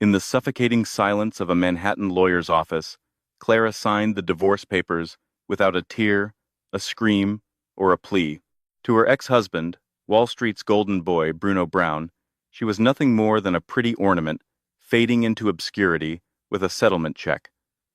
In the suffocating silence of a Manhattan lawyer's office, Clara signed the divorce papers without a tear, a scream, or a plea. To her ex-husband, Wall Street's golden boy, Bruno Brown, she was nothing more than a pretty ornament, fading into obscurity with a settlement check.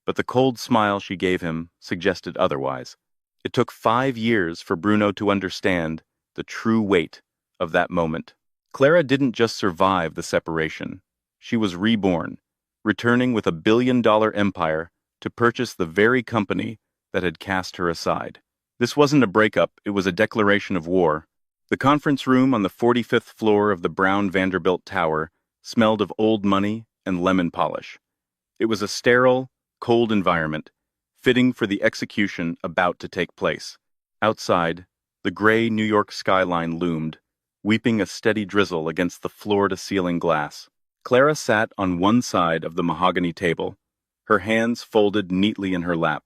But the cold smile she gave him suggested otherwise. It took 5 years for Bruno to understand the true weight of that moment. Clara didn't just survive the separation. She was reborn, returning with $1 billion empire to purchase the very company that had cast her aside. This wasn't a breakup, it was a declaration of war. The conference room on the 45th floor of the Brown Vanderbilt Tower smelled of old money and lemon polish. It was a sterile, cold environment, fitting for the execution about to take place. Outside, the gray New York skyline loomed, weeping a steady drizzle against the floor-to-ceiling glass. Clara sat on one side of the mahogany table, her hands folded neatly in her lap.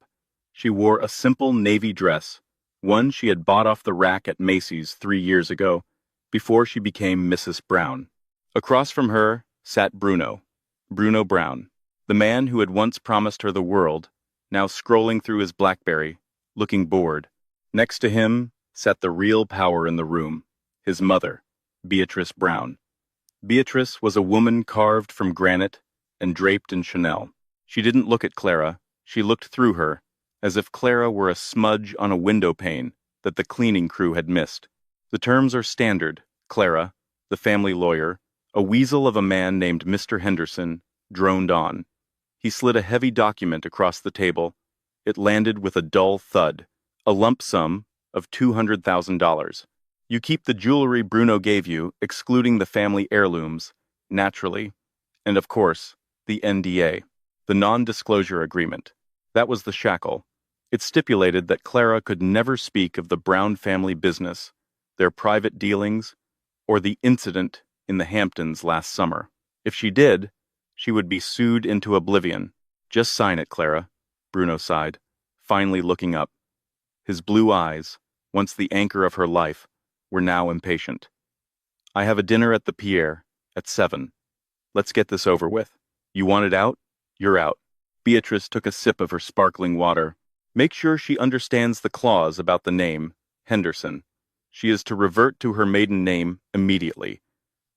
She wore a simple navy dress, one she had bought off the rack at Macy's 3 years ago, before she became Mrs. Brown. Across from her sat Bruno Brown, the man who had once promised her the world, now scrolling through his BlackBerry, looking bored. Next to him sat the real power in the room, his mother, Beatrice Brown. Beatrice was a woman carved from granite and draped in Chanel. She didn't look at Clara, she looked through her, as if Clara were a smudge on a window pane that the cleaning crew had missed. The terms are standard. Clara, the family lawyer, a weasel of a man named Mr. Henderson, droned on. He slid a heavy document across the table. It landed with a dull thud, a lump sum of $200,000. You keep the jewelry Bruno gave you, excluding the family heirlooms, naturally, and of course, the NDA, the non-disclosure agreement. That was the shackle. It stipulated that Clara could never speak of the Brown family business, their private dealings, or the incident in the Hamptons last summer. If she did, she would be sued into oblivion. Just sign it, Clara, Bruno sighed, finally looking up. His blue eyes, once the anchor of her life, were now impatient. I have a dinner at the Pierre at 7. Let's get this over with. You want it out? You're out. Beatrice took a sip of her sparkling water. Make sure she understands the clause about the name, Henderson. She is to revert to her maiden name immediately.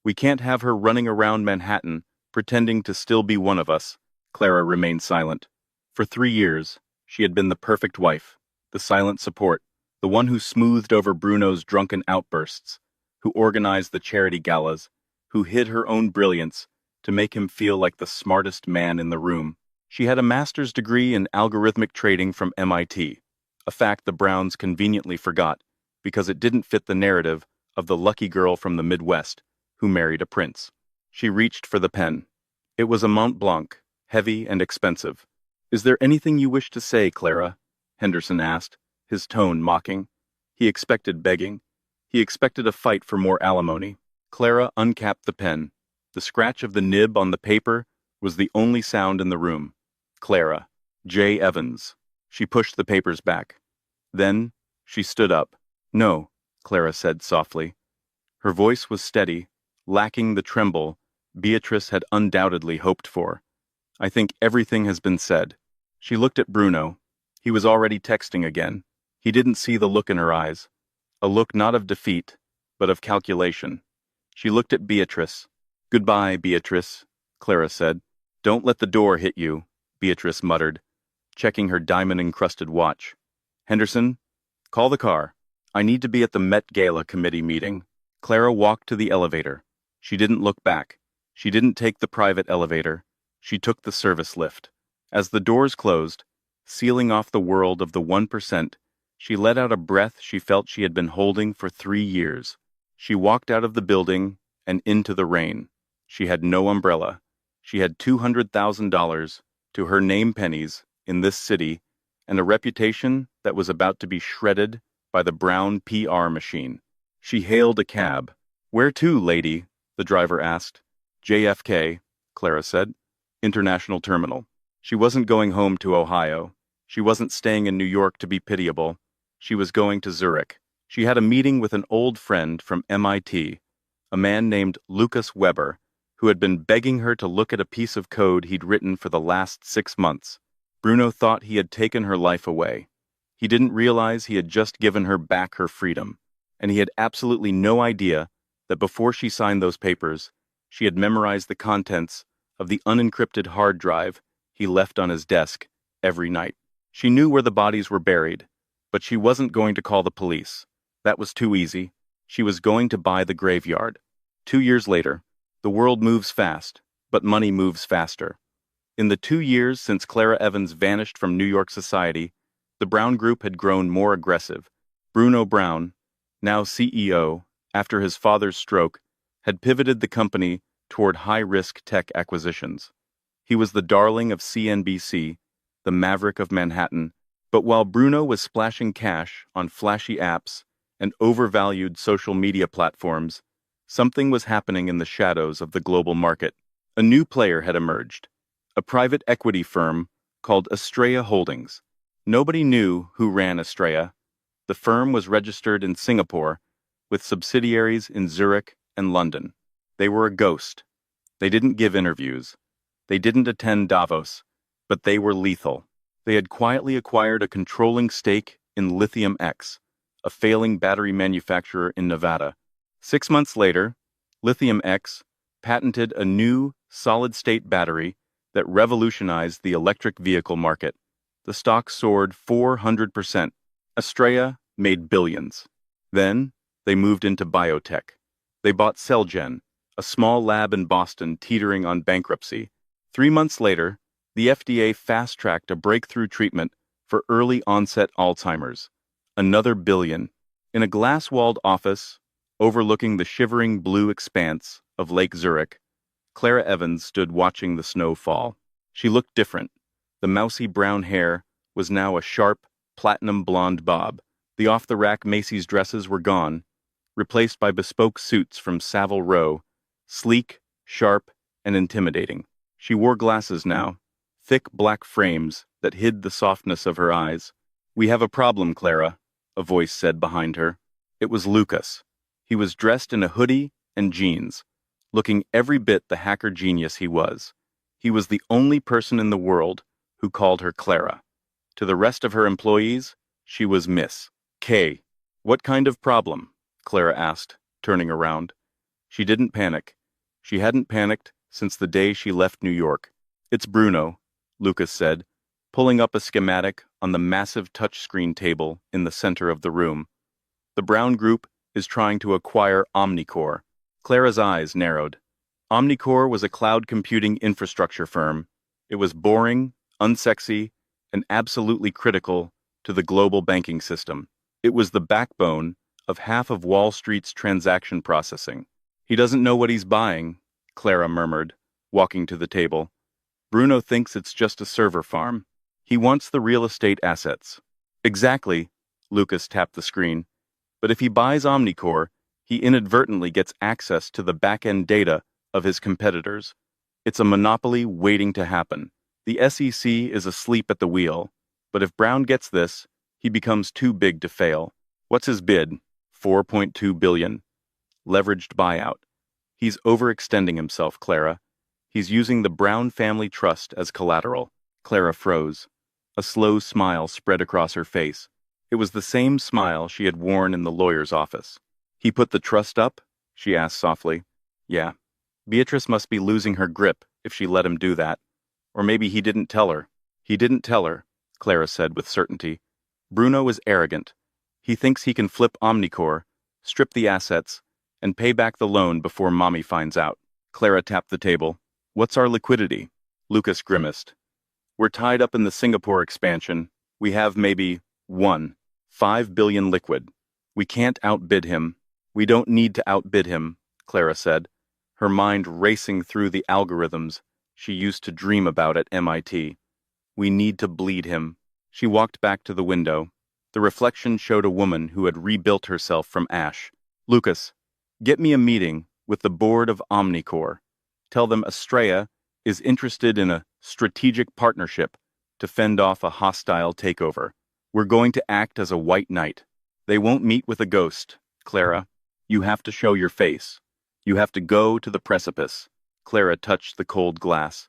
We can't have her running around Manhattan, pretending to still be one of us. Clara remained silent. For 3 years, she had been the perfect wife, the silent support, the one who smoothed over Bruno's drunken outbursts, who organized the charity galas, who hid her own brilliance to make him feel like the smartest man in the room. She had a master's degree in algorithmic trading from MIT, a fact the Browns conveniently forgot because it didn't fit the narrative of the lucky girl from the Midwest who married a prince. She reached for the pen. It was a Mont Blanc, heavy and expensive. Is there anything you wish to say, Clara? Henderson asked, his tone mocking. He expected begging. He expected a fight for more alimony. Clara uncapped the pen. The scratch of the nib on the paper was the only sound in the room. Clara. J. Evans. She pushed the papers back. Then she stood up. No, Clara said softly. Her voice was steady, lacking the tremble Beatrice had undoubtedly hoped for. I think everything has been said. She looked at Bruno. He was already texting again. He didn't see the look in her eyes. A look not of defeat, but of calculation. She looked at Beatrice. Goodbye, Beatrice, Clara said. Don't let the door hit you, Beatrice muttered, checking her diamond-encrusted watch. Henderson, call the car. I need to be at the Met Gala committee meeting. Clara walked to the elevator. She didn't look back. She didn't take the private elevator. She took the service lift. As the doors closed, sealing off the world of the 1%, she let out a breath she felt she had been holding for 3 years. She walked out of the building and into the rain. She had no umbrella. She had $200,000 to her name pennies in this city and a reputation that was about to be shredded by the Brown PR machine. She hailed a cab. Where to, lady? The driver asked. JFK, Clara said. International Terminal. She wasn't going home to Ohio. She wasn't staying in New York to be pitiable. She was going to Zurich. She had a meeting with an old friend from MIT, a man named Lucas Weber, who had been begging her to look at a piece of code he'd written for the last 6 months. Bruno thought he had taken her life away. He didn't realize he had just given her back her freedom, and he had absolutely no idea that before she signed those papers, she had memorized the contents of the unencrypted hard drive he left on his desk every night. She knew where the bodies were buried, but she wasn't going to call the police. That was too easy. She was going to buy the graveyard. 2 years later, the world moves fast, but money moves faster. In the 2 years since Clara Evans vanished from New York society, the Brown Group had grown more aggressive. Bruno Brown, now CEO, after his father's stroke, had pivoted the company toward high-risk tech acquisitions. He was the darling of CNBC, the maverick of Manhattan, but while Bruno was splashing cash on flashy apps and overvalued social media platforms, something was happening in the shadows of the global market. A new player had emerged, a private equity firm called Estrella Holdings. Nobody knew who ran Estrella. The firm was registered in Singapore, with subsidiaries in Zurich and London. They were a ghost. They didn't give interviews. They didn't attend Davos, but they were lethal. They had quietly acquired a controlling stake in Lithium X, a failing battery manufacturer in Nevada. 6 months later, Lithium X patented a new solid-state battery that revolutionized the electric vehicle market. The stock soared 400%. Estrella made billions. Then, they moved into biotech. They bought Celgen, a small lab in Boston teetering on bankruptcy. 3 months later, the FDA fast-tracked a breakthrough treatment for early-onset Alzheimer's. Another billion. In a glass-walled office, overlooking the shivering blue expanse of Lake Zurich, Clara Evans stood watching the snow fall. She looked different. The mousy brown hair was now a sharp, platinum blonde bob. The off-the-rack Macy's dresses were gone, replaced by bespoke suits from Savile Row, sleek, sharp, and intimidating. She wore glasses now, thick black frames that hid the softness of her eyes. "We have a problem, Clara," a voice said behind her. It was Lucas. He was dressed in a hoodie and jeans, looking every bit the hacker genius he was. He was the only person in the world who called her Clara. To the rest of her employees, she was Miss K. "What kind of problem?" Clara asked, turning around. She didn't panic. She hadn't panicked since the day she left New York. "It's Bruno," Lucas said, pulling up a schematic on the massive touchscreen table in the center of the room. "The Brown Group is trying to acquire Omnicore." Clara's eyes narrowed. Omnicore was a cloud computing infrastructure firm. It was boring, unsexy, and absolutely critical to the global banking system. It was the backbone of half of Wall Street's transaction processing. "He doesn't know what he's buying," Clara murmured, walking to the table. "Bruno thinks it's just a server farm. He wants the real estate assets." "Exactly," Lucas tapped the screen. "But if he buys Omnicore, he inadvertently gets access to the back-end data of his competitors. It's a monopoly waiting to happen. The SEC is asleep at the wheel, but if Brown gets this, he becomes too big to fail." "What's his bid?" $4.2 billion. Leveraged buyout. "He's overextending himself, Clara. He's using the Brown family trust as collateral." Clara froze. A slow smile spread across her face. It was the same smile she had worn in the lawyer's office. "He put the trust up?" she asked softly. "Yeah. Beatrice must be losing her grip if she let him do that. Or maybe he didn't tell her." "He didn't tell her," Clara said with certainty. "Bruno is arrogant. He thinks he can flip Omnicore, strip the assets, and pay back the loan before Mommy finds out." Clara tapped the table. "What's our liquidity?" Lucas grimaced. "We're tied up in the Singapore expansion. We have maybe 5 billion liquid. We can't outbid him." "We don't need to outbid him," Clara said, her mind racing through the algorithms she used to dream about at MIT. "We need to bleed him." She walked back to the window. The reflection showed a woman who had rebuilt herself from ash. "Lucas, get me a meeting with the board of Omnicore. Tell them Estrella is interested in a strategic partnership to fend off a hostile takeover. We're going to act as a white knight. They won't meet with a ghost, Clara. You have to show your face. You have to go to the precipice." Clara touched the cold glass.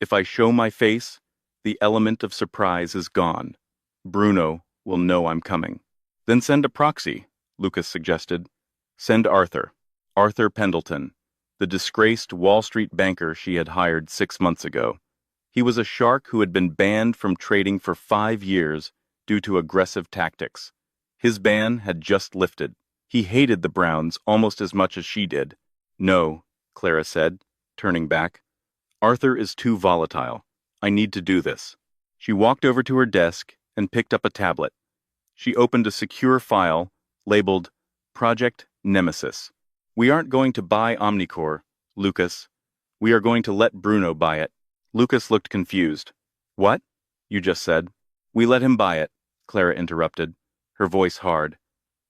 If I show my face, the element of surprise is gone. Bruno will know I'm coming. Then send a proxy, Lucas suggested. Send Arthur. Arthur Pendleton, the disgraced Wall Street banker she had hired 6 months ago. He was a shark who had been banned from trading for 5 years due to aggressive tactics. His ban had just lifted. He hated the Browns almost as much as she did. No, Clara said, turning back. Arthur is too volatile. I need to do this. She walked over to her desk and picked up a tablet. She opened a secure file labeled Project Nemesis. We aren't going to buy Omnicore, Lucas. We are going to let Bruno buy it. Lucas looked confused. What? You just said. We let him buy it, Clara interrupted, her voice hard.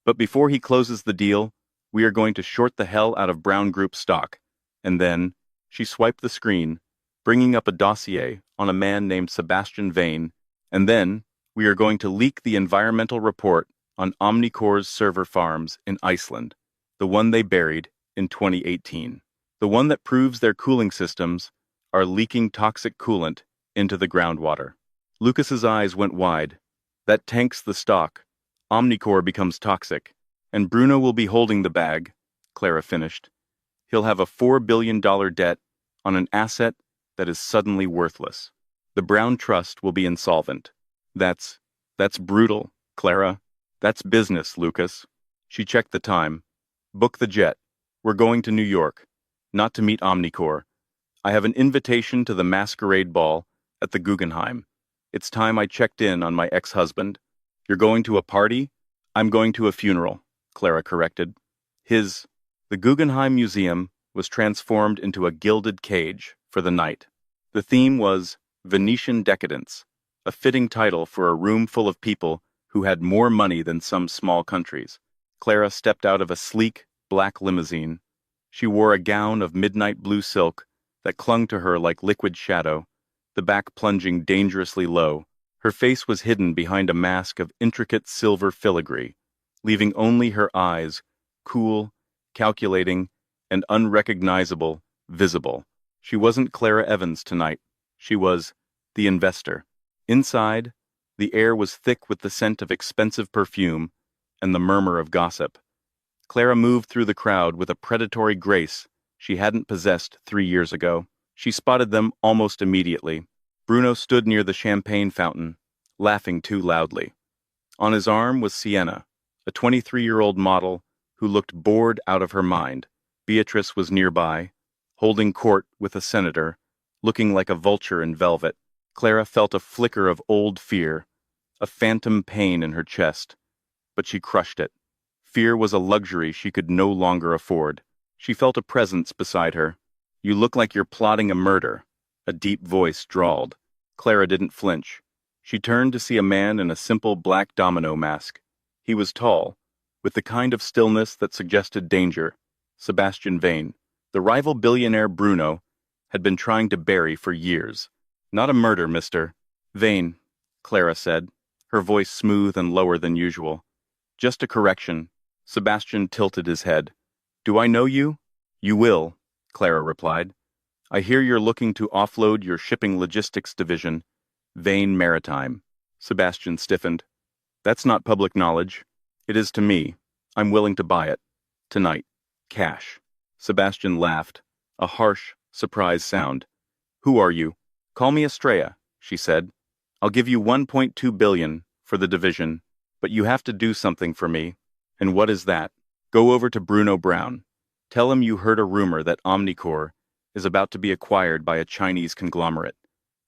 But before he closes the deal, we are going to short the hell out of Brown Group stock. And then, she swiped the screen, bringing up a dossier on a man named Sebastian Vane, and then, we are going to leak the environmental report on Omnicore's server farms in Iceland, the one they buried in 2018. The one that proves their cooling systems are leaking toxic coolant into the groundwater. Lucas's eyes went wide. That tanks the stock. Omnicore becomes toxic, and Bruno will be holding the bag, Clara finished. He'll have a $4 billion debt on an asset that is suddenly worthless. The Brown Trust will be insolvent. That's brutal, Clara. That's business, Lucas. She checked the time. Book the jet. We're going to New York, not to meet Omnicore. I have an invitation to the masquerade ball at the Guggenheim. It's time I checked in on my ex-husband. You're going to a party? I'm going to a funeral, Clara corrected. The Guggenheim Museum was transformed into a gilded cage for the night. The theme was Venetian Decadence, a fitting title for a room full of people who had more money than some small countries. Clara stepped out of a sleek, black limousine. She wore a gown of midnight blue silk that clung to her like liquid shadow, the back plunging dangerously low. Her face was hidden behind a mask of intricate silver filigree, leaving only her eyes, cool, calculating, and unrecognizable, visible. She wasn't Clara Evans tonight. She was the investor. Inside, the air was thick with the scent of expensive perfume and the murmur of gossip. Clara moved through the crowd with a predatory grace she hadn't possessed 3 years ago. She spotted them almost immediately. Bruno stood near the champagne fountain, laughing too loudly. On his arm was Sienna, a 23-year-old model who looked bored out of her mind. Beatrice was nearby, holding court with a senator, looking like a vulture in velvet. Clara felt a flicker of old fear, a phantom pain in her chest, but she crushed it. Fear was a luxury she could no longer afford. She felt a presence beside her. You look like you're plotting a murder, a deep voice drawled. Clara didn't flinch. She turned to see a man in a simple black domino mask. He was tall, with the kind of stillness that suggested danger. Sebastian Vane, the rival billionaire Bruno, had been trying to bury for years. Not a murder, mister. Vane, Clara said, her voice smooth and lower than usual. Just a correction. Sebastian tilted his head. Do I know you? You will, Clara replied. I hear you're looking to offload your shipping logistics division, Vane Maritime. Sebastian stiffened. That's not public knowledge. It is to me. I'm willing to buy it. Tonight. Cash. Sebastian laughed, a harsh, surprised sound. Who are you? Call me Estrella, she said. I'll give you $1.2 billion for the division, but you have to do something for me. And what is that? Go over to Bruno Brown. Tell him you heard a rumor that Omnicore is about to be acquired by a Chinese conglomerate.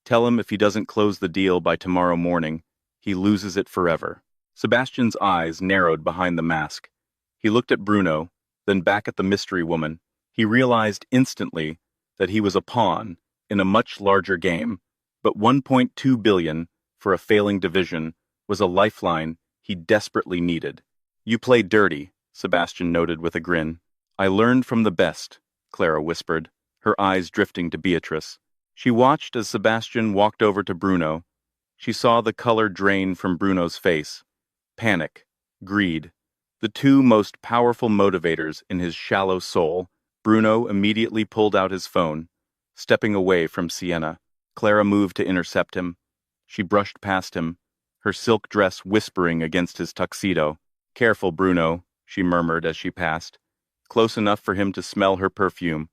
Tell him if he doesn't close the deal by tomorrow morning, he loses it forever. Sebastian's eyes narrowed behind the mask. He looked at Bruno, then back at the mystery woman. He realized instantly that he was a pawn in a much larger game, but $1.2 billion for a failing division was a lifeline he desperately needed. You play dirty, Sebastian noted with a grin. I learned from the best, Clara whispered, her eyes drifting to Beatrice. She watched as Sebastian walked over to Bruno. She saw the color drain from Bruno's face. Panic, greed, the two most powerful motivators in his shallow soul. Bruno immediately pulled out his phone. stepping away from Sienna. Clara moved to intercept him. She brushed past him, her silk dress whispering against his tuxedo. "Careful, Bruno," she murmured as she passed, close enough for him to smell her perfume,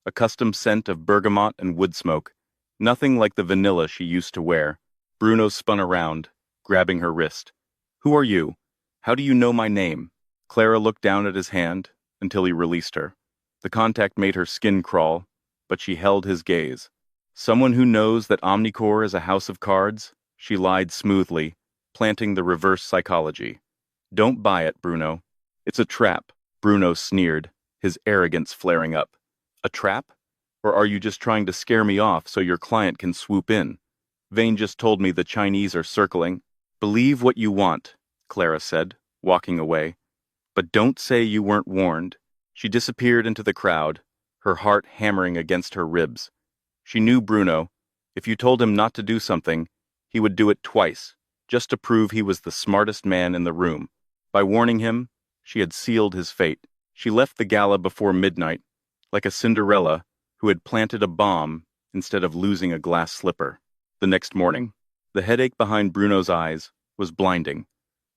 a custom scent of bergamot and wood smoke, nothing like the vanilla she used to wear. Bruno spun around, grabbing her wrist. "Who are you? How do you know my name?" Clara looked down at his hand until he released her. The contact made her skin crawl, but she held his gaze. "Someone who knows that Omnicore is a house of cards?" She lied smoothly, planting the reverse psychology. "Don't buy it, Bruno. It's a trap." Bruno sneered, his arrogance flaring up. "A trap? Or are you just trying to scare me off so your client can swoop in? Vane just told me the Chinese are circling." "Believe what you want," Clara said, walking away. "But don't say you weren't warned." She disappeared into the crowd, her heart hammering against her ribs. She knew Bruno. If you told him not to do something, he would do it twice, just to prove he was the smartest man in the room. By warning him, she had sealed his fate. She left the gala before midnight, like a Cinderella who had planted a bomb instead of losing a glass slipper. The next morning, the headache behind Bruno's eyes was blinding,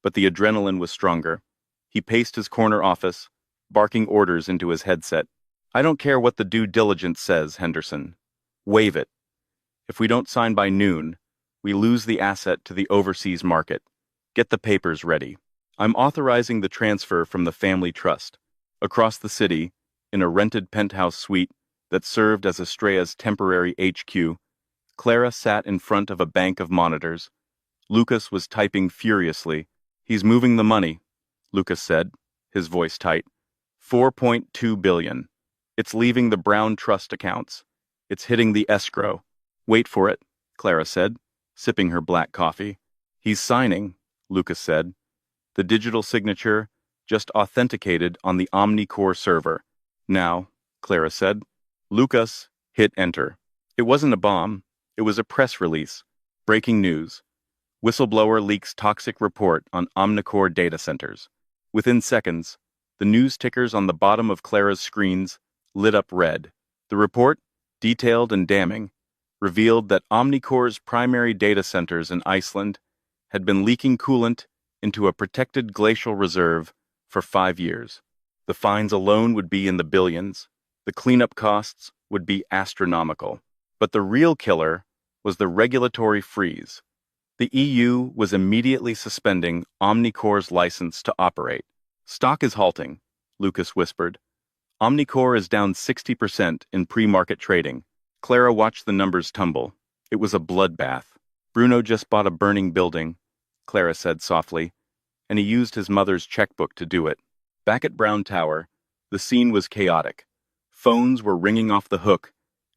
but the adrenaline was stronger. He paced his corner office, barking orders into his headset. "I don't care what the due diligence says, Henderson. Waive it. If we don't sign by noon, we lose the asset to the overseas market. Get the papers ready. I'm authorizing the transfer from the family trust." Across the city, in a rented penthouse suite that served as Estrella's temporary HQ, Clara sat in front of a bank of monitors. Lucas was typing furiously. "He's moving the money," Lucas said, his voice tight. 4.2 billion. It's leaving the Brown Trust accounts. It's hitting the escrow. "Wait for it," Clara said, sipping her black coffee. "He's signing," Lucas said. The digital signature just authenticated on the Omnicore server. "Now," Clara said. Lucas hit enter. It wasn't a bomb. It was a press release. Breaking news. Whistleblower leaks toxic report on Omnicore data centers. Within seconds, the news tickers on the bottom of Clara's screens lit up red. The report, detailed and damning, revealed that Omnicore's primary data centers in Iceland had been leaking coolant into a protected glacial reserve for 5 years. The fines alone would be in the billions. The cleanup costs would be astronomical. But the real killer was the regulatory freeze. The EU was immediately suspending Omnicore's license to operate. "Stock is halting," Lucas whispered. "Omnicore is down 60% in pre-market trading." Clara watched the numbers tumble. It was a bloodbath. "Bruno just bought a burning building," Clara said softly, and he used his mother's checkbook to do it. Back at Brown Tower, the scene was chaotic. Phones were ringing off the hook.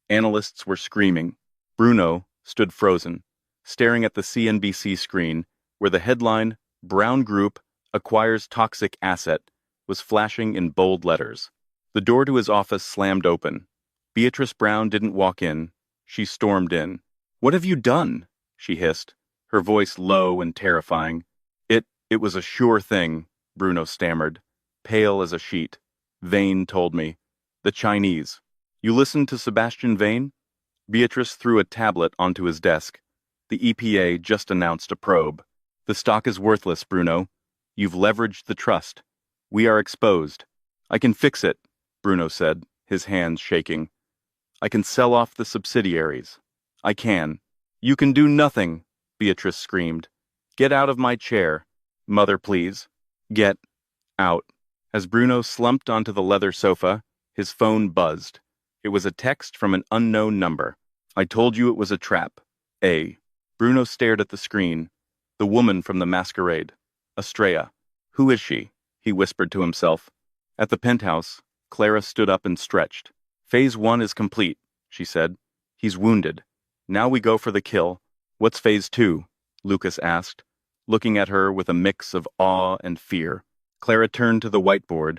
Analysts were screaming. Bruno stood frozen, staring at the CNBC screen where the headline, "Brown Group Acquires Toxic Asset," was flashing in bold letters. The door to his office slammed open. Beatrice Brown didn't walk in. She stormed in. "What have you done?" she hissed, her voice low and terrifying. It was a sure thing," Bruno stammered, pale as a sheet. "Vane told me. The Chinese." "You listened to Sebastian Vane?" Beatrice threw a tablet onto his desk. "The EPA just announced a probe. The stock is worthless, Bruno. You've leveraged the trust. We are exposed." "I can fix it," Bruno said, his hands shaking. "I can sell off the subsidiaries. I can." "You can do nothing," Beatrice screamed. "Get out of my chair. Mother, please. Get out." As Bruno slumped onto the leather sofa, his phone buzzed. It was a text from an unknown number. "I told you it was a trap. A." Bruno stared at the screen. The woman from the masquerade. Estrella. "Who is she?" he whispered to himself. At the penthouse, Clara stood up and stretched. "Phase 1 is complete," she said. "He's wounded. Now we go for the kill." "What's phase 2?" Lucas asked, looking at her with a mix of awe and fear. Clara turned to the whiteboard,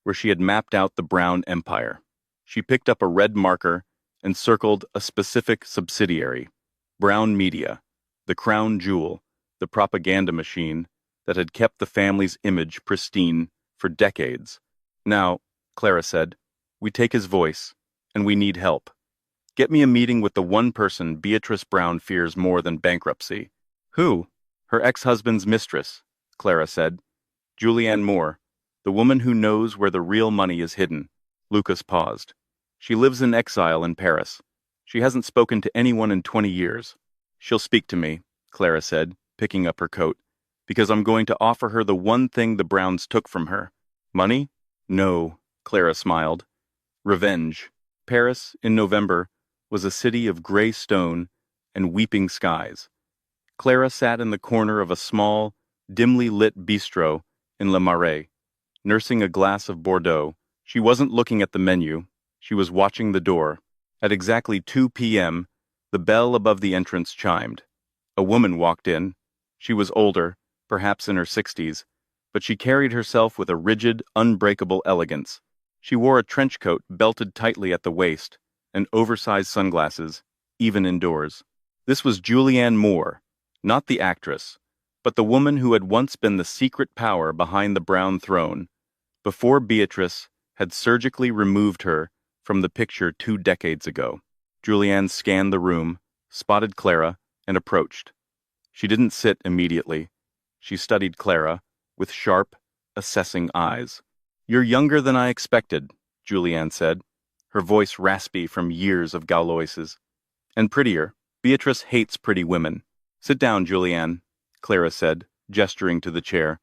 where she had mapped out the Brown Empire. She picked up a red marker and circled a specific subsidiary, Brown Media, the crown jewel, the propaganda machine that had kept the family's image pristine for decades. "Now," Clara said, "we take his voice, and we need help." Get me a meeting with the one person Beatrice Brown fears more than bankruptcy. Who? Her ex-husband's mistress, Clara said. Julianne Moore, the woman who knows where the real money is hidden. Lucas paused. She lives in exile in Paris. She hasn't spoken to anyone in 20 years. She'll speak to me, Clara said, picking up her coat, because I'm going to offer her the one thing the Browns took from her. Money? No, Clara smiled. Revenge. Paris, in November, was a city of gray stone and weeping skies. Clara sat in the corner of a small, dimly lit bistro in Le Marais, nursing a glass of Bordeaux. She wasn't looking at the menu. She was watching the door. At exactly 2 p.m., the bell above the entrance chimed. A woman walked in. She was older, perhaps in her 60s, but she carried herself with a rigid, unbreakable elegance. She wore a trench coat belted tightly at the waist and oversized sunglasses, even indoors. This was Julianne Moore, not the actress, but the woman who had once been the secret power behind the brown throne, before Beatrice had surgically removed her from the picture 2 decades ago. Julianne scanned the room, spotted Clara, and approached. She didn't sit immediately. She studied Clara with sharp, assessing eyes. "You're younger than I expected," Julianne said, her voice raspy from years of Gauloises. "And prettier. Beatrice hates pretty women." "Sit down, Julianne," Clara said, gesturing to the chair.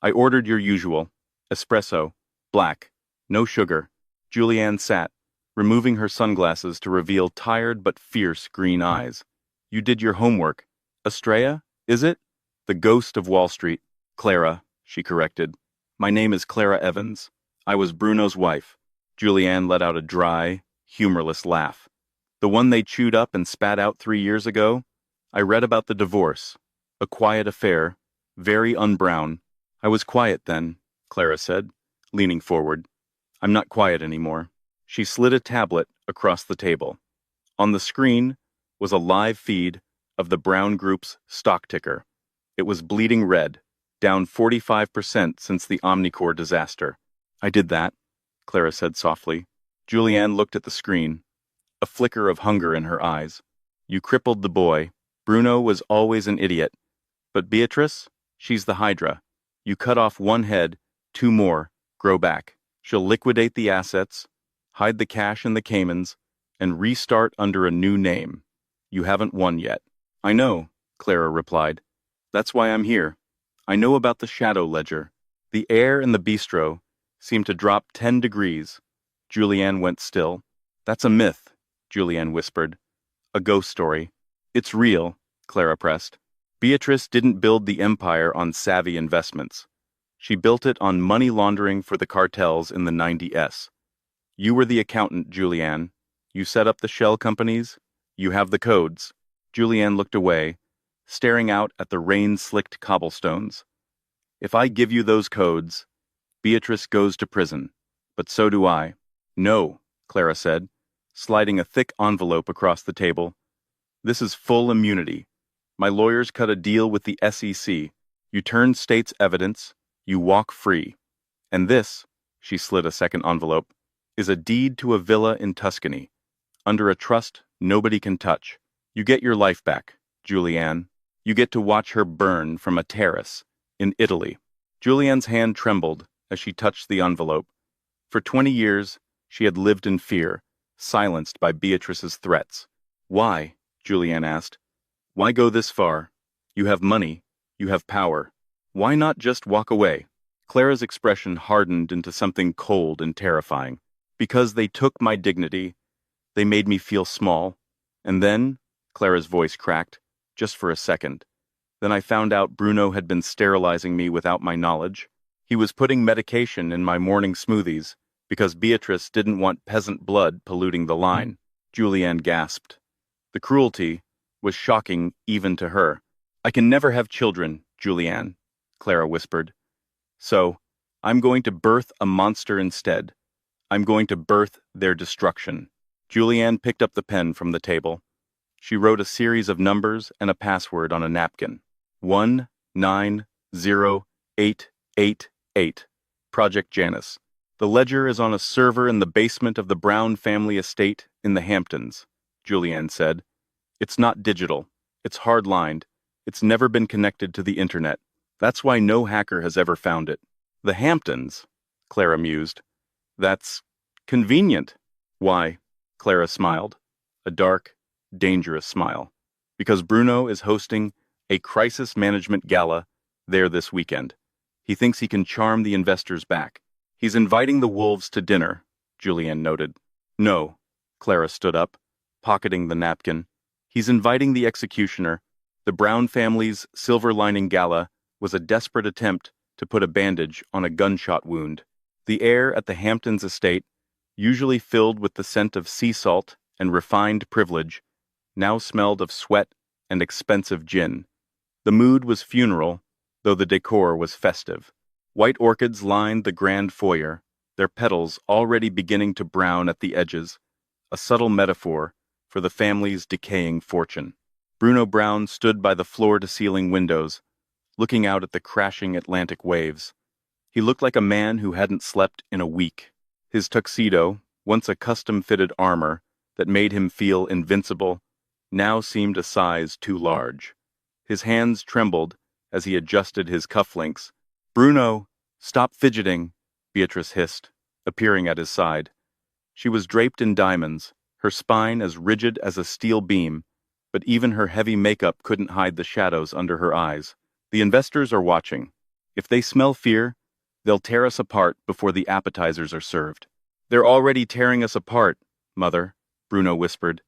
"I ordered your usual. Espresso. Black. No sugar." Julianne sat, removing her sunglasses to reveal tired but fierce green eyes. "You did your homework. Estrella, is it?" "The ghost of Wall Street." "Clara," she corrected. "My name is Clara Evans. I was Bruno's wife." Julianne let out a dry, humorless laugh. "The one they chewed up and spat out 3 years ago? I read about the divorce. A quiet affair, very un-Brown." "I was quiet then," Clara said, leaning forward. "I'm not quiet anymore." She slid a tablet across the table. On the screen was a live feed of the Brown Group's stock ticker. It was bleeding red, down 45% since the Omnicore disaster. "I did that," Clara said softly. Julianne looked at the screen, a flicker of hunger in her eyes. "You crippled the boy. Bruno was always an idiot. But Beatrice, she's the Hydra. You cut off one head, 2 more, grow back. She'll liquidate the assets, hide the cash in the Caymans, and restart under a new name. You haven't won yet." "I know," Clara replied. "That's why I'm here. I know about the shadow ledger." The air in the bistro seemed to drop 10 degrees. Julianne went still. "That's a myth," Julianne whispered. "A ghost story." "It's real," Clara pressed. "Beatrice didn't build the empire on savvy investments. She built it on money laundering for the cartels in the 90s. You were the accountant, Julianne. You set up the shell companies. You have the codes." Julianne looked away, staring out at the rain-slicked cobblestones. "If I give you those codes, Beatrice goes to prison. But so do I." "No," Clara said, sliding a thick envelope across the table. "This is full immunity. My lawyers cut a deal with the SEC. You turn state's evidence, you walk free. And this," she slid a second envelope, "is a deed to a villa in Tuscany, under a trust nobody can touch. You get your life back, Julianne. You get to watch her burn from a terrace in Italy." Julianne's hand trembled as she touched the envelope. For 20 years, she had lived in fear, silenced by Beatrice's threats. "Why?" Julianne asked. "Why go this far? You have money. You have power. Why not just walk away?" Clara's expression hardened into something cold and terrifying. "Because they took my dignity. They made me feel small. And then," Clara's voice cracked, "just for a second. Then I found out Bruno had been sterilizing me without my knowledge. He was putting medication in my morning smoothies because Beatrice didn't want peasant blood polluting the line." Julianne gasped. The cruelty was shocking even to her. "I can never have children, Julianne," Clara whispered. "So, I'm going to birth a monster instead. I'm going to birth their destruction." Julianne picked up the pen from the table. She wrote a series of numbers and a password on a napkin. 190888. Project Janus. The ledger is on a server in the basement of the Brown family estate in the Hamptons. Julianne said. It's not digital. It's hard-lined. It's never been connected to the internet. That's why no hacker has ever found it. The Hamptons, Clara mused. That's convenient. Why? Clara smiled. A dark, dangerous smile. Because Bruno is hosting a crisis management gala there this weekend. He thinks he can charm the investors back. He's inviting the wolves to dinner, Julianne noted. No, Clara stood up, pocketing the napkin. He's inviting the executioner. The Brown family's silver lining gala was a desperate attempt to put a bandage on a gunshot wound. The air at the Hamptons estate, usually filled with the scent of sea salt and refined privilege, now smelled of sweat and expensive gin. The mood was funeral, though the decor was festive. White orchids lined the grand foyer, their petals already beginning to brown at the edges, a subtle metaphor for the family's decaying fortune. Bruno Brown stood by the floor-to-ceiling windows, looking out at the crashing Atlantic waves. He looked like a man who hadn't slept in a week. His tuxedo, once a custom-fitted armor that made him feel invincible, now seemed a size too large. His hands trembled as he adjusted his cufflinks. "Bruno, stop fidgeting," Beatrice hissed, appearing at his side. She was draped in diamonds, her spine as rigid as a steel beam, but even her heavy makeup couldn't hide the shadows under her eyes. "The investors are watching. If they smell fear, they'll tear us apart before the appetizers are served." "They're already tearing us apart, Mother," Bruno whispered.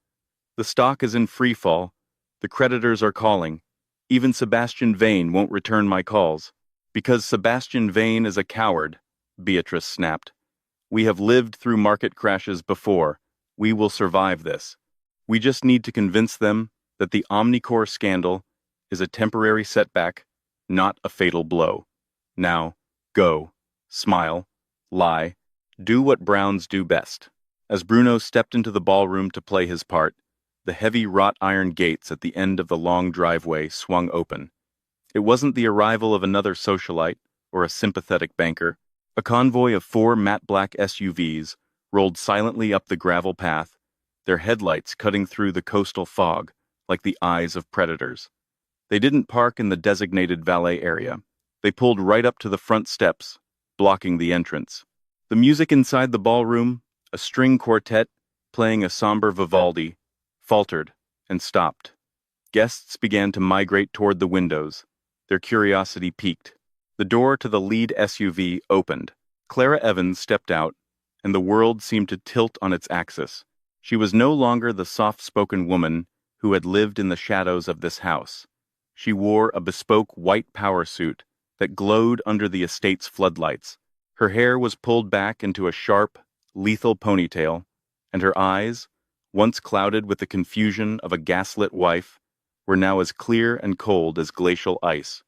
"The stock is in free fall. The creditors are calling. Even Sebastian Vane won't return my calls." "Because Sebastian Vane is a coward," Beatrice snapped. "We have lived through market crashes before. We will survive this. We just need to convince them that the Omnicore scandal is a temporary setback, not a fatal blow. Now, go, smile, lie, do what Browns do best." As Bruno stepped into the ballroom to play his part, the heavy wrought iron gates at the end of the long driveway swung open. It wasn't the arrival of another socialite or a sympathetic banker. A convoy of 4 matte black SUVs rolled silently up the gravel path, their headlights cutting through the coastal fog like the eyes of predators. They didn't park in the designated valet area. They pulled right up to the front steps, blocking the entrance. The music inside the ballroom, a string quartet playing a somber Vivaldi, faltered and stopped. Guests began to migrate toward the windows, their curiosity piqued. The door to the lead SUV opened. Clara Evans stepped out, and the world seemed to tilt on its axis. She was no longer the soft-spoken woman who had lived in the shadows of this house. She wore a bespoke white power suit that glowed under the estate's floodlights. Her hair was pulled back into a sharp, lethal ponytail, and her eyes, once clouded with the confusion of a gaslit wife, were now as clear and cold as glacial ice.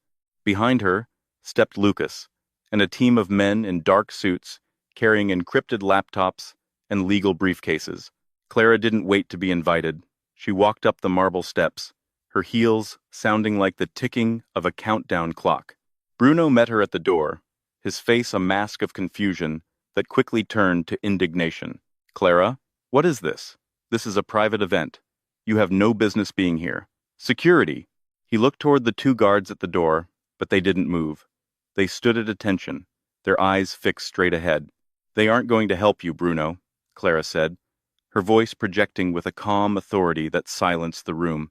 Behind her stepped Lucas, and a team of men in dark suits carrying encrypted laptops and legal briefcases. Clara didn't wait to be invited. She walked up the marble steps, her heels sounding like the ticking of a countdown clock. Bruno met her at the door, his face a mask of confusion that quickly turned to indignation. "Clara, what is this? This is a private event. You have no business being here. Security!" He looked toward the 2 guards at the door, but they didn't move. They stood at attention, their eyes fixed straight ahead. "They aren't going to help you, Bruno," Clara said, her voice projecting with a calm authority that silenced the room.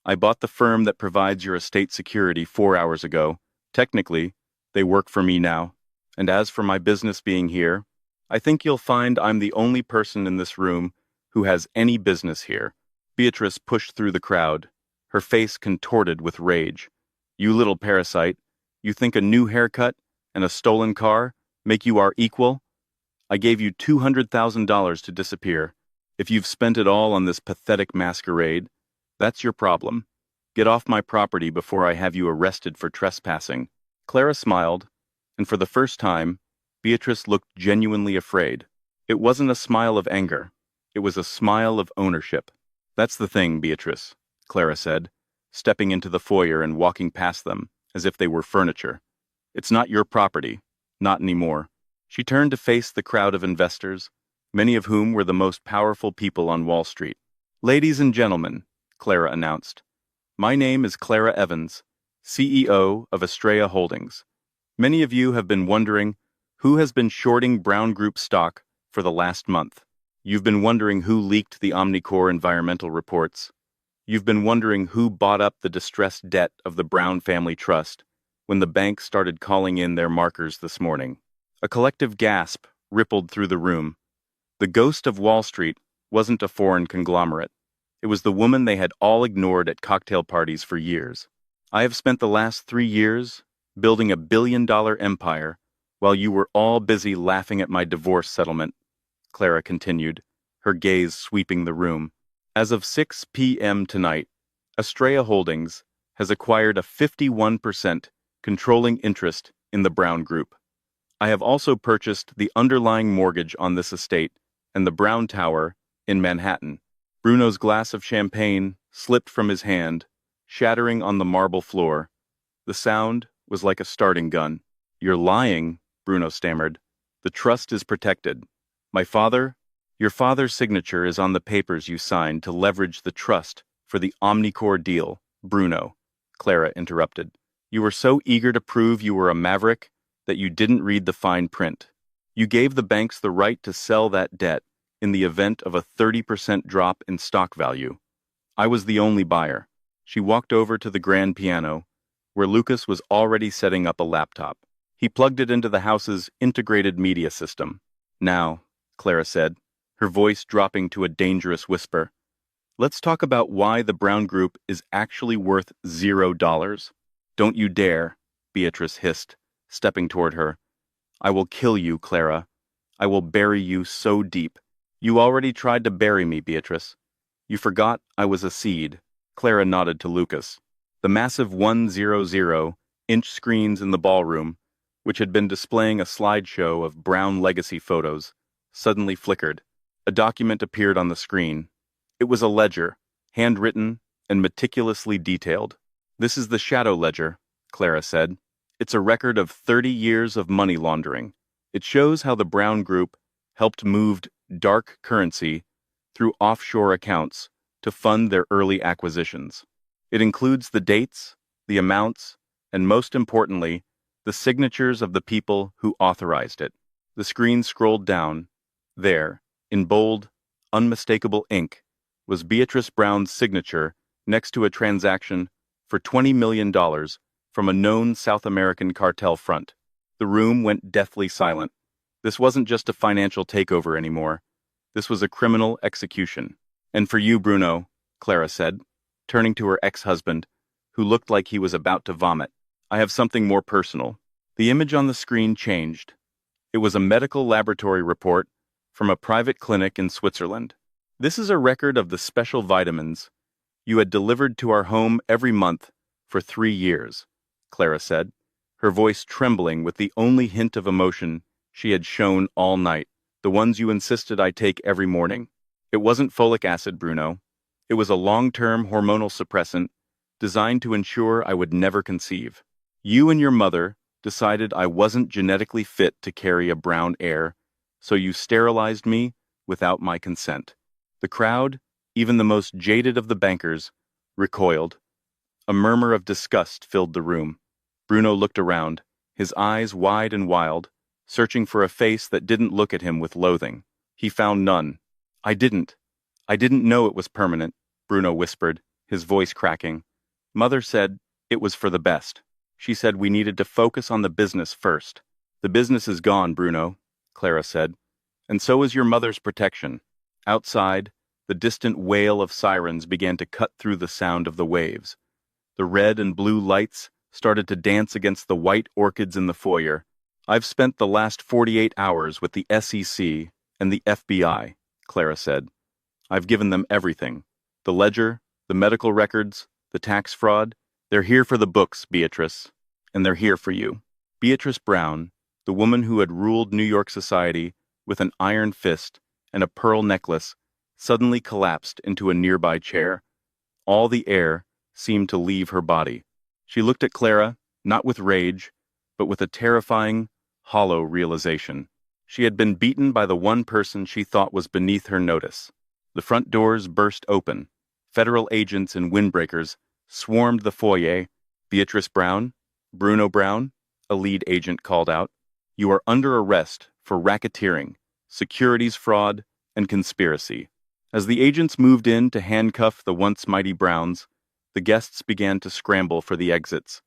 "I bought the firm that provides your estate security 4 hours ago. Technically, they work for me now. And as for my business being here, I think you'll find I'm the only person in this room who has any business here." Beatrice pushed through the crowd, her face contorted with rage. "You little parasite, you think a new haircut and a stolen car make you our equal? I gave you $200,000 to disappear. If you've spent it all on this pathetic masquerade, that's your problem. Get off my property before I have you arrested for trespassing." Clara smiled, and for the first time, Beatrice looked genuinely afraid. It wasn't a smile of anger. It was a smile of ownership. "That's the thing, Beatrice," Clara said, stepping into the foyer and walking past them as if they were furniture. "It's not your property. Not anymore." She turned to face the crowd of investors, many of whom were the most powerful people on Wall Street. Ladies and gentlemen, Clara announced, my name is Clara Evans, CEO of Estrella Holdings. Many of you have been wondering who has been shorting Brown Group stock for the last month. You've been wondering who leaked the Omnicore environmental reports. You've been wondering who bought up the distressed debt of the Brown Family Trust when the bank started calling in their markers this morning. A collective gasp rippled through the room. The ghost of Wall Street wasn't a foreign conglomerate. It was the woman they had all ignored at cocktail parties for years. I have spent the last 3 years building a billion-dollar empire while you were all busy laughing at my divorce settlement, Clara continued, her gaze sweeping the room. As of 6 p.m. tonight, Estrella Holdings has acquired a 51% controlling interest in the Brown Group. I have also purchased the underlying mortgage on this estate and the Brown Tower in Manhattan. Bruno's glass of champagne slipped from his hand, shattering on the marble floor. The sound was like a starting gun. You're lying, Bruno stammered. The trust is protected. Your father's signature is on the papers you signed to leverage the trust for the Omnicore deal, Bruno, Clara interrupted. You were so eager to prove you were a maverick that you didn't read the fine print. You gave the banks the right to sell that debt in the event of a 30% drop in stock value. I was the only buyer. She walked over to the grand piano, where Lucas was already setting up a laptop. He plugged it into the house's integrated media system. Now, Clara said, her voice dropping to a dangerous whisper, let's talk about why the Brown Group is actually worth $0. Don't you dare, Beatrice hissed, stepping toward her. I will kill you, Clara. I will bury you so deep. You already tried to bury me, Beatrice. You forgot I was a seed. Clara nodded to Lucas. The massive 100-inch screens in the ballroom, which had been displaying a slideshow of Brown legacy photos, suddenly flickered. A document appeared on the screen. It was a ledger, handwritten and meticulously detailed. This is the shadow ledger, Clara said. It's a record of 30 years of money laundering. It shows how the Brown Group helped move dark currency through offshore accounts to fund their early acquisitions. It includes the dates, the amounts, and most importantly, the signatures of the people who authorized it. The screen scrolled down. There, in bold, unmistakable ink, was Beatrice Brown's signature next to a transaction for $20 million from a known South American cartel front. The room went deathly silent. This wasn't just a financial takeover anymore. This was a criminal execution. And for you, Bruno, Clara said, turning to her ex-husband, who looked like he was about to vomit. I have something more personal. The image on the screen changed. It was a medical laboratory report from a private clinic in Switzerland. This is a record of the special vitamins you had delivered to our home every month for 3 years, Clara said, her voice trembling with the only hint of emotion she had shown all night, the ones you insisted I take every morning. It wasn't folic acid, Bruno. It was a long-term hormonal suppressant designed to ensure I would never conceive. You and your mother decided I wasn't genetically fit to carry a Brown heir, so you sterilized me without my consent. The crowd, even the most jaded of the bankers, recoiled. A murmur of disgust filled the room. Bruno looked around, his eyes wide and wild, searching for a face that didn't look at him with loathing. He found none. I didn't know it was permanent, Bruno whispered, his voice cracking. Mother said it was for the best. She said we needed to focus on the business first. The business is gone, Bruno, Clara said, and so is your mother's protection. Outside, the distant wail of sirens began to cut through the sound of the waves. The red and blue lights started to dance against the white orchids in the foyer. I've spent the last 48 hours with the SEC and the FBI, Clara said. I've given them everything. The ledger, the medical records, the tax fraud. They're here for the books, Beatrice. And they're here for you. Beatrice Brown, the woman who had ruled New York society with an iron fist and a pearl necklace, suddenly collapsed into a nearby chair. All the air seemed to leave her body. She looked at Clara, not with rage, but with a terrifying, hollow realization. She had been beaten by the one person she thought was beneath her notice. The front doors burst open. Federal agents in windbreakers swarmed the foyer. Beatrice Brown, Bruno Brown, a lead agent called out, "You are under arrest for racketeering, securities fraud, and conspiracy." As the agents moved in to handcuff the once mighty Browns, the guests began to scramble for the exits,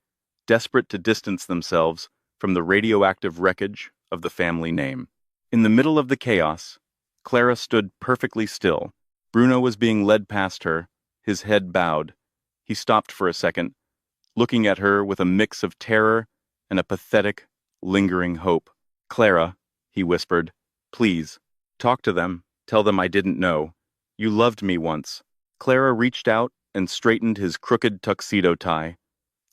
desperate to distance themselves from the radioactive wreckage of the family name. In the middle of the chaos, Clara stood perfectly still. Bruno was being led past her, his head bowed. He stopped for a second, looking at her with a mix of terror and a pathetic, lingering hope. "Clara," he whispered, "please, talk to them. Tell them I didn't know. You loved me once." Clara reached out and straightened his crooked tuxedo tie,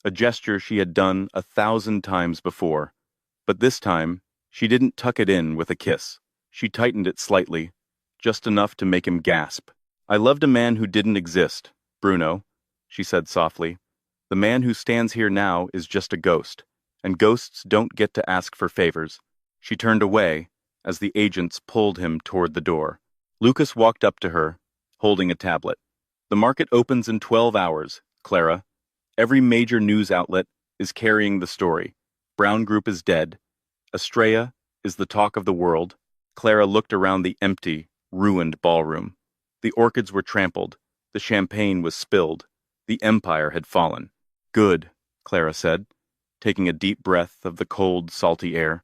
a gesture she had done 1,000 times before. But this time, she didn't tuck it in with a kiss. She tightened it slightly, just enough to make him gasp. "I loved a man who didn't exist, Bruno," she said softly. "The man who stands here now is just a ghost, and ghosts don't get to ask for favors." She turned away as the agents pulled him toward the door. Lucas walked up to her, holding a tablet. "The market opens in 12 hours, Clara. Every major news outlet is carrying the story. Brown Group is dead. Estrella is the talk of the world." Clara looked around the empty, ruined ballroom. The orchids were trampled. The champagne was spilled. The empire had fallen. "Good," Clara said, taking a deep breath of the cold, salty air.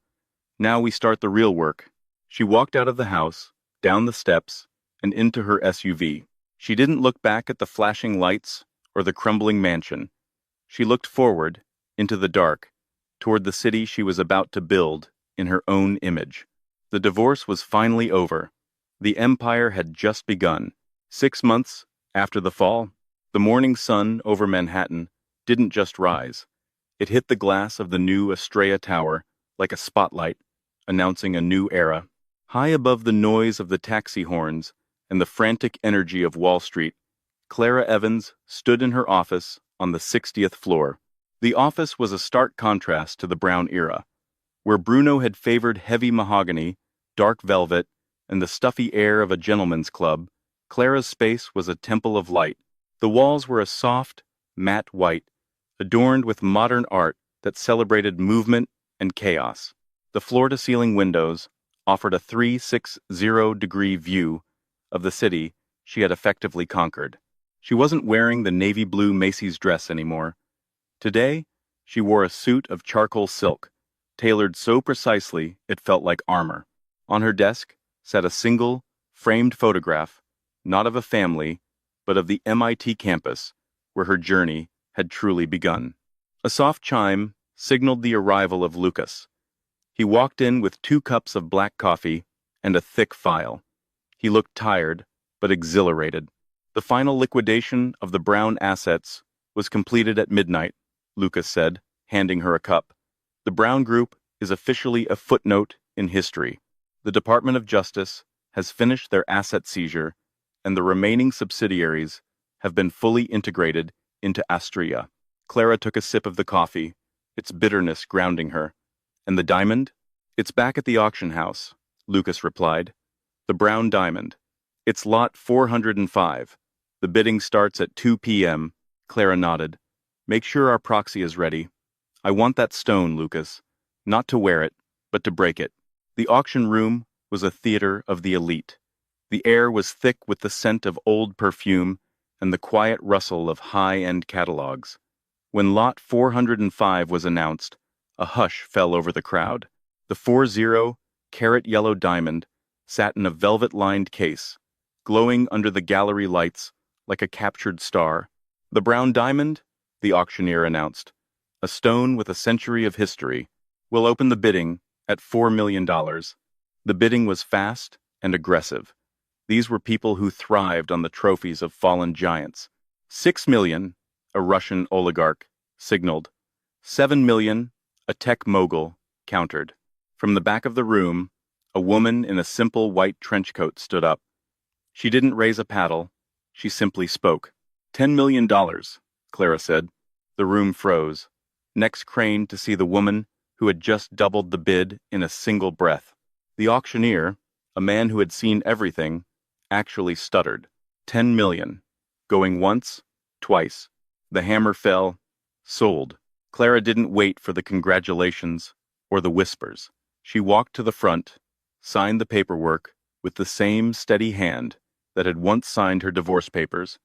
"Now we start the real work." She walked out of the house, down the steps, and into her SUV. She didn't look back at the flashing lights or the crumbling mansion. She looked forward, into the dark, toward the city she was about to build in her own image. The divorce was finally over. The empire had just begun. 6 months after the fall, the morning sun over Manhattan didn't just rise. It hit the glass of the new Estrella Tower like a spotlight, announcing a new era. High above the noise of the taxi horns and the frantic energy of Wall Street, Clara Evans stood in her office on the 60th floor. The office was a stark contrast to the Brown era. Where Bruno had favored heavy mahogany, dark velvet, and the stuffy air of a gentleman's club, Clara's space was a temple of light. The walls were a soft, matte white, adorned with modern art that celebrated movement and chaos. The floor-to-ceiling windows offered a 360-degree view of the city she had effectively conquered. She wasn't wearing the navy blue Macy's dress anymore. Today, she wore a suit of charcoal silk, tailored so precisely it felt like armor. On her desk sat a single, framed photograph, not of a family, but of the MIT campus, where her journey had truly begun. A soft chime signaled the arrival of Lucas. He walked in with 2 cups of black coffee and a thick file. He looked tired, but exhilarated. "The final liquidation of the Brown assets was completed at midnight," Lucas said, handing her a cup. "The Brown Group is officially a footnote in history. The Department of Justice has finished their asset seizure, and the remaining subsidiaries have been fully integrated into Astria." Clara took a sip of the coffee, its bitterness grounding her. "And the diamond?" "It's back at the auction house," Lucas replied. "The Brown Diamond. It's lot 405. The bidding starts at 2 p.m. Clara nodded. "Make sure our proxy is ready. I want that stone, Lucas. Not to wear it, but to break it." The auction room was a theater of the elite. The air was thick with the scent of old perfume and the quiet rustle of high-end catalogs. When lot 405 was announced, a hush fell over the crowd. The 40 carat yellow diamond sat in a velvet-lined case, glowing under the gallery lights like a captured star. "The Brown Diamond," the auctioneer announced, "a stone with a century of history. We'll open the bidding at $4 million. The bidding was fast and aggressive. These were people who thrived on the trophies of fallen giants. 6 million, a Russian oligarch signaled. 7 million, a tech mogul countered. From the back of the room, a woman in a simple white trench coat stood up. She didn't raise a paddle. She simply spoke. $10 million, Clara said. The room froze. Necks craned to see the woman who had just doubled the bid in a single breath. The auctioneer, a man who had seen everything, actually stuttered. 10 million. Going once, twice. The hammer fell. Sold. Clara didn't wait for the congratulations or the whispers. She walked to the front, signed the paperwork with the same steady hand that had once signed her divorce papers,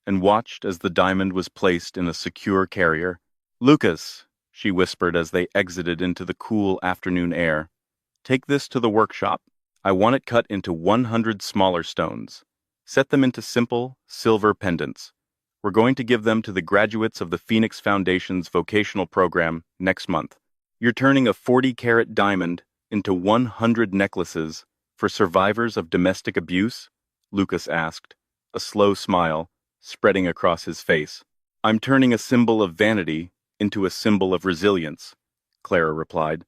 and watched as the diamond was placed in a secure carrier. "Lucas," she whispered as they exited into the cool afternoon air, "take this to the workshop. I want it cut into 100 smaller stones. Set them into simple, silver pendants. We're going to give them to the graduates of the Phoenix Foundation's vocational program next month. You're turning a 40-carat diamond into 100 necklaces for survivors of domestic abuse?" Lucas asked, a slow smile spreading across his face. "I'm turning a symbol of vanity into a symbol of resilience," Clara replied.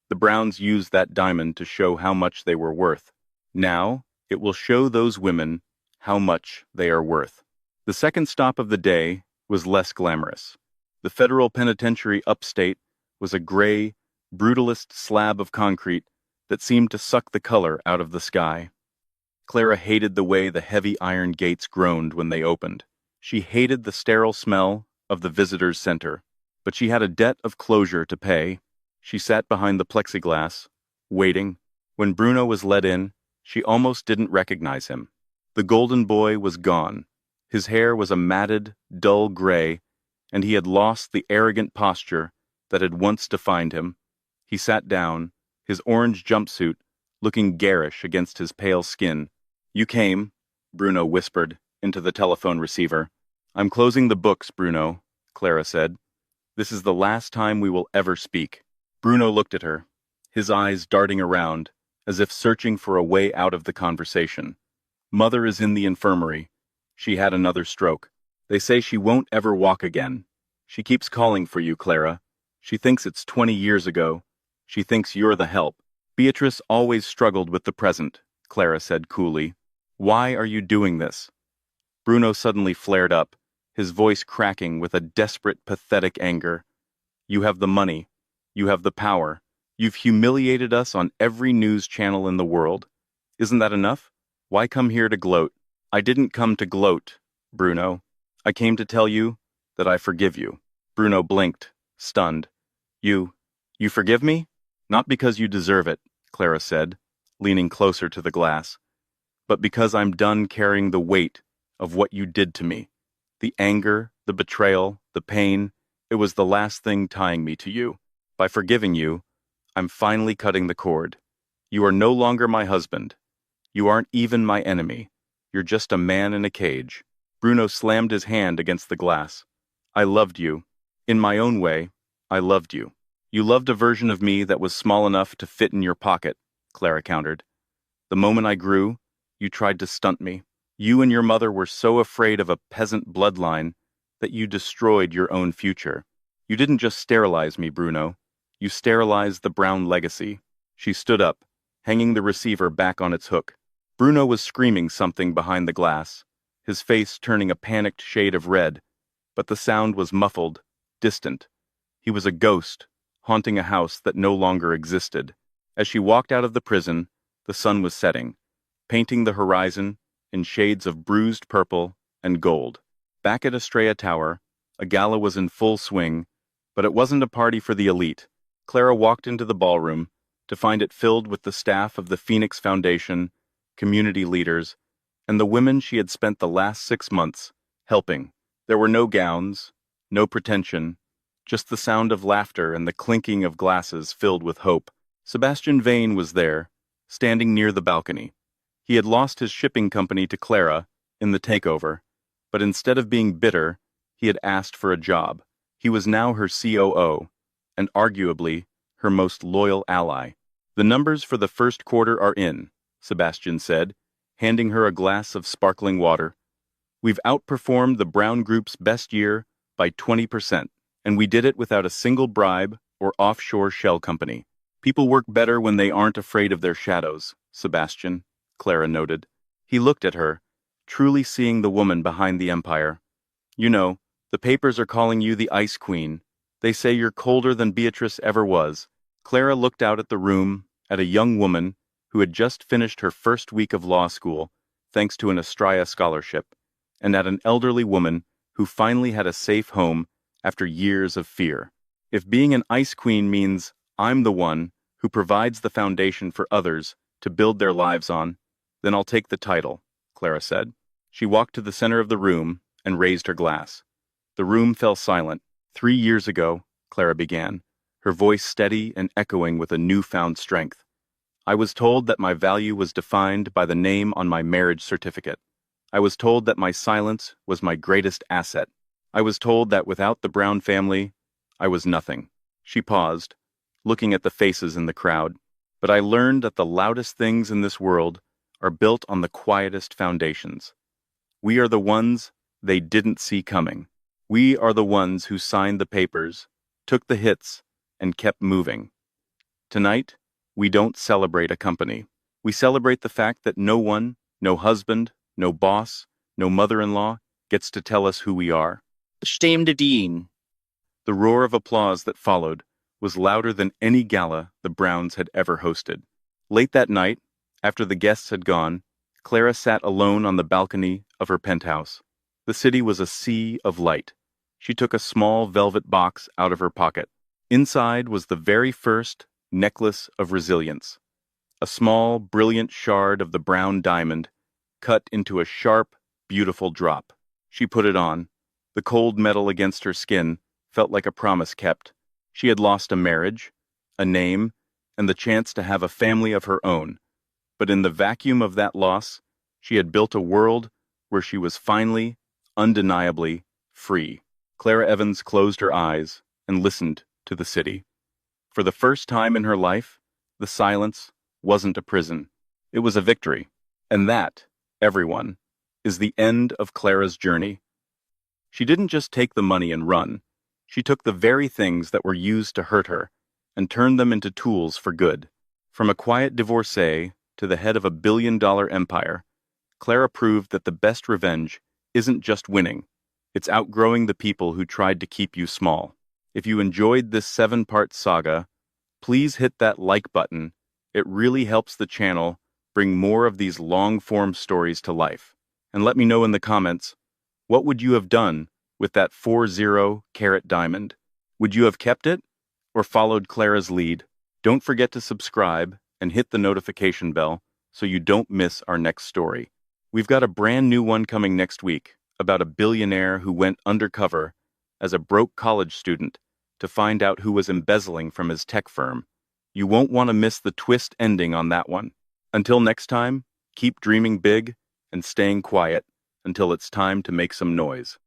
"The Browns used that diamond to show how much they were worth. Now, it will show those women how much they are worth." The second stop of the day was less glamorous. The federal penitentiary upstate was a gray, brutalist slab of concrete that seemed to suck the color out of the sky. Clara hated the way the heavy iron gates groaned when they opened. She hated the sterile smell of the visitors' center, but she had a debt of closure to pay. She sat behind the plexiglass, waiting. When Bruno was let in, she almost didn't recognize him. The golden boy was gone. His hair was a matted, dull gray, and he had lost the arrogant posture that had once defined him. He sat down, his orange jumpsuit looking garish against his pale skin. "You came," Bruno whispered into the telephone receiver. "I'm closing the books, Bruno," Clara said. "This is the last time we will ever speak." Bruno looked at her, his eyes darting around, as if searching for a way out of the conversation. "Mother is in the infirmary. She had another stroke. They say she won't ever walk again. She keeps calling for you, Clara. She thinks it's 20 years ago. She thinks you're the help." "Beatrice always struggled with the present," Clara said coolly. "Why are you doing this?" Bruno suddenly flared up, his voice cracking with a desperate, pathetic anger. "You have the money. You have the power. You've humiliated us on every news channel in the world. Isn't that enough? Why come here to gloat?" "I didn't come to gloat, Bruno. I came to tell you that I forgive you." Bruno blinked, stunned. You forgive me?" "Not because you deserve it," Clara said, leaning closer to the glass, "but because I'm done carrying the weight of what you did to me. The anger, the betrayal, the pain, it was the last thing tying me to you. By forgiving you, I'm finally cutting the cord. You are no longer my husband. You aren't even my enemy. You're just a man in a cage." Bruno slammed his hand against the glass. "I loved you. In my own way, I loved you." "You loved a version of me that was small enough to fit in your pocket," Clara countered. "The moment I grew, you tried to stunt me. You and your mother were so afraid of a peasant bloodline that you destroyed your own future. You didn't just sterilize me, Bruno. You sterilized the Brown legacy." She stood up, hanging the receiver back on its hook. Bruno was screaming something behind the glass, his face turning a panicked shade of red, but the sound was muffled, distant. He was a ghost, haunting a house that no longer existed. As she walked out of the prison, the sun was setting, painting the horizon in shades of bruised purple and gold. Back at Estrella Tower, a gala was in full swing, but it wasn't a party for the elite. Clara walked into the ballroom to find it filled with the staff of the Phoenix Foundation, community leaders, and the women she had spent the last 6 months helping. There were no gowns, no pretension, just the sound of laughter and the clinking of glasses filled with hope. Sebastian Vane was there, standing near the balcony. He had lost his shipping company to Clara in the takeover, but instead of being bitter, he had asked for a job. He was now her COO, and arguably her most loyal ally. "The numbers for the first quarter are in," Sebastian said, handing her a glass of sparkling water. "We've outperformed the Brown Group's best year by 20%, and we did it without a single bribe or offshore shell company. People work better when they aren't afraid of their shadows, Sebastian," Clara noted. He looked at her, truly seeing the woman behind the empire. "You know, the papers are calling you the Ice Queen. They say you're colder than Beatrice ever was." Clara looked out at the room, at a young woman who had just finished her first week of law school, thanks to an Estrella scholarship, and at an elderly woman who finally had a safe home after years of fear. If being an ice queen means I'm the one who provides the foundation for others to build their lives on, then I'll take the title, Clara said. She walked to the center of the room and raised her glass. The room fell silent. 3 years ago, Clara began, her voice steady and echoing with a newfound strength. I was told that my value was defined by the name on my marriage certificate. I was told that my silence was my greatest asset. I was told that without the Brown family, I was nothing. She paused, looking at the faces in the crowd. But I learned that the loudest things in this world are built on the quietest foundations. We are the ones they didn't see coming. We are the ones who signed the papers, took the hits, and kept moving. Tonight, we don't celebrate a company. We celebrate the fact that no one, no husband, no boss, no mother-in-law gets to tell us who we are. Stemde Dean. The roar of applause that followed was louder than any gala the Browns had ever hosted. Late that night, after the guests had gone, Clara sat alone on the balcony of her penthouse. The city was a sea of light. She took a small velvet box out of her pocket. Inside was the very first necklace of resilience, a small, brilliant shard of the brown diamond, cut into a sharp, beautiful drop. She put it on. The cold metal against her skin felt like a promise kept. She had lost a marriage, a name, and the chance to have a family of her own. But in the vacuum of that loss, she had built a world where she was finally, undeniably, free. Clara Evans closed her eyes and listened to the city. For the first time in her life, the silence wasn't a prison. It was a victory. And that, everyone, is the end of Clara's journey. She didn't just take the money and run. She took the very things that were used to hurt her and turned them into tools for good. From a quiet divorcee to the head of a billion-dollar empire, Clara proved that the best revenge isn't just winning. It's outgrowing the people who tried to keep you small. If you enjoyed this 7-part saga, please hit that like button. It really helps the channel bring more of these long-form stories to life. And let me know in the comments, what would you have done with that 40-carat diamond? Would you have kept it or followed Clara's lead? Don't forget to subscribe and hit the notification bell so you don't miss our next story. We've got a brand new one coming next week about a billionaire who went undercover as a broke college student to find out who was embezzling from his tech firm. You won't want to miss the twist ending on that one. Until next time, keep dreaming big and staying quiet until it's time to make some noise.